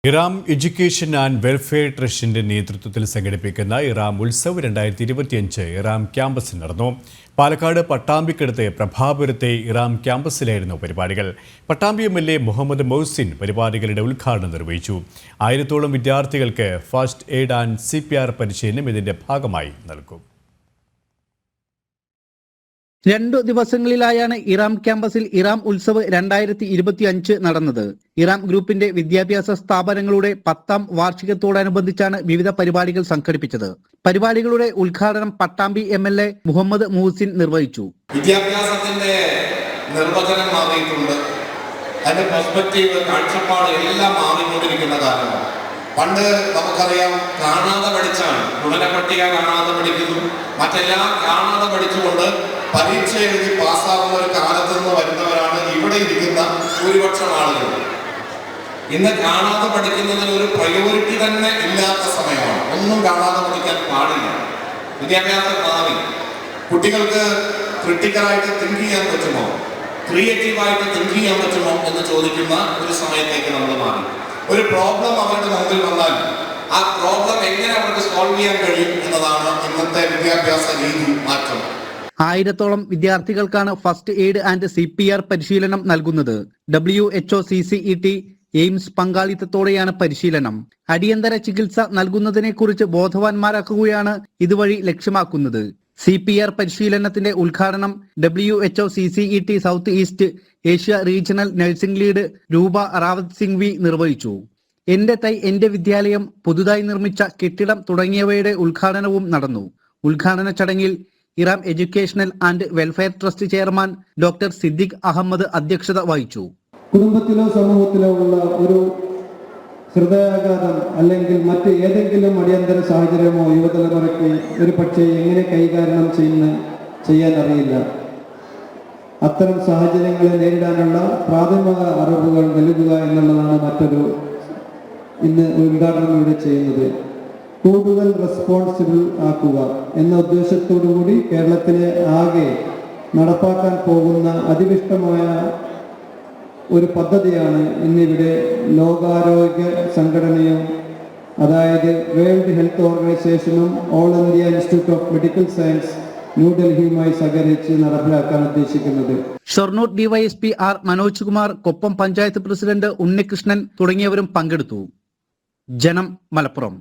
Iram education and welfare ട്രസ്റ്റിന്റെ നേതൃത്വത്തിൽ സംഘടിപ്പിക്കുന്ന ഇറാം ഉത്സവ് 2025 ഇറാം ക്യാമ്പസിൽ നടന്നു. പാലക്കാട് പട്ടാമ്പിക്കടുത്ത് പ്രഭാപുരത്തെ ഇറാം ക്യാമ്പസിലായിരുന്നു പരിപാടികൾ. പട്ടാമ്പി MLA മുഹമ്മദ് മൊഹ്സിൻ പരിപാടികളുടെ ഉദ്ഘാടനം നിർവഹിച്ചു. 1000-ഓളം വിദ്യാർത്ഥികൾക്ക് ഫസ്റ്റ് എയ്ഡ് ആൻഡ് CPR പരിശീലനം ഇതിന്റെ ഭാഗമായി നൽകും. 2 ദിവസങ്ങളിലായാണ് ഇറാം ക്യാമ്പസിൽ ഇറാം ഉത്സവ് 2025 നടന്നത്. ഇറാം ഗ്രൂപ്പിന്റെ വിദ്യാഭ്യാസ സ്ഥാപനങ്ങളുടെ 10ാം വാർഷികത്തോടനുബന്ധിച്ചാണ് വിവിധ പരിപാടികൾ സംഘടിപ്പിച്ചത്. പരിപാടികളുടെ ഉദ്ഘാടനം പട്ടാമ്പി MLA മുഹമ്മദ് മുഹ്സിൻ നിർവഹിച്ചു. വിദ്യാഭ്യാസത്തിന്റെ നിർവചനം മാറിയിട്ടുണ്ട്, അതിന്റെ പെർസ്പെക്റ്റീവ്, കാഴ്ചപ്പാട് എല്ലാം മാറിക്കൊണ്ടിരിക്കുന്ന കാലമാണ്. പണ്ട് നമുക്കറിയാം, കാണാതെ പഠിച്ചാണ്, ഗുണന പട്ടിക കാണാതെ പഠിക്കുന്നു, മറ്റെല്ലാം കാണാതെ പഠിച്ചുകൊണ്ട് പരീക്ഷ എഴുതി പാസ്സാകുന്ന ഒരു കാലത്ത് നിന്ന് വരുന്നവരാണ് ഇവിടെ ഇരിക്കുന്ന ഭൂരിപക്ഷം ആളുകൾ. ഇന്ന് കാണാതെ പഠിക്കുന്നതിന് ഒരു പ്രയോറിറ്റി തന്നെ ഇല്ലാത്ത സമയമാണ്. ഒന്നും കാണാതെ പഠിക്കാൻ പാടില്ല. വിദ്യാഭ്യാസം മാറി. കുട്ടികൾക്ക് ക്രിട്ടിക്കലായിട്ട് തിങ്ക് ചെയ്യാൻ പറ്റുമോ, ക്രിയേറ്റീവായിട്ട് തിങ്ക് ചെയ്യാൻ പറ്റുമോ എന്ന് ചോദിക്കുന്ന ഒരു സമയത്തേക്ക് നമ്മൾ മാറി. ഒരു പ്രോബ്ലം അവരുടെ മുമ്പിൽ വന്നാൽ ആ പ്രോബ്ലം എങ്ങനെ അവർക്ക് സോൾവ് ചെയ്യാൻ കഴിയും എന്നതാണ് ഇന്നത്തെ വിദ്യാഭ്യാസ രീതി മാറ്റം. 1000-ഓളം വിദ്യാർത്ഥികൾക്കാണ് ഫസ്റ്റ് എയ്ഡ് ആൻഡ് CPR പരിശീലനം നൽകുന്നത്. WHO, CCET, എയിംസ് പങ്കാളിത്തത്തോടെയാണ് പരിശീലനം. അടിയന്തര ചികിത്സ നൽകുന്നതിനെക്കുറിച്ച് ബോധവാന്മാരാക്കുകയാണ് ഇതുവഴി ലക്ഷ്യമാക്കുന്നത്. CPR പരിശീലനത്തിന്റെ ഉദ്ഘാടനം WHO, CCET south east Asia regional nursing lead രൂപ റാവത്ത് സിംഗ്വി നിർവഹിച്ചു. എന്റെ തൈ എന്റെ വിദ്യാലയം, പുതുതായി നിർമ്മിച്ച കെട്ടിടം തുടങ്ങിയവയുടെ ഉദ്ഘാടനവും നടന്നു. ഉദ്ഘാടന ചടങ്ങിൽ Iram educational and welfare trust chairman doctor Siddique Ahmed അധ്യക്ഷത വഹിച്ചു. കുടുംബത്തിലോ സമൂഹത്തിലോ ഉള്ള ഒരു ഹൃദയാഘാതം അല്ലെങ്കിൽ മറ്റ് ഏതെങ്കിലും അടിയന്തര സാഹചര്യമോ യുവതലമുറയ്ക്ക് ഒരു പക്ഷേ എങ്ങനെ കൈകാര്യം ചെയ്യാൻ അറിയില്ല. അത്തരം സാഹചര്യങ്ങളെ നേരിടാനുള്ള പ്രാഥമിക അറിവുകൾ നൽകുക എന്നുള്ളതാണ് മറ്റൊരു ഇന്ന് ഉദ്ഘാടനം ഇവിടെ ചെയ്യുന്നത്. കൂടുതൽ റെസ്പോൺസിബിൾ ആക്കുക എന്ന ഉദ്ദേശത്തോടു കൂടി കേരളത്തിലെ ആകെ നടപ്പാക്കാൻ പോകുന്ന അതിവിഷ്ടമായ ഒരു പദ്ധതിയാണ് ഇന്നിവിടെ ലോകാരോഗ്യ സംഘടനയും, അതായത് വേൾഡ് ഹെൽത്ത് ഓർഗനൈസേഷനും all India institute of medical science ന്യൂഡൽഹിയുമായി സഹകരിച്ച് നടപ്പിലാക്കാൻ ഉദ്ദേശിക്കുന്നത്. Shoranur DYSP R Manoj Kumar, Koppam panchayat president Unnikrishnan തുടങ്ങിയവരും പങ്കെടുത്തു. ജനം, മലപ്പുറം.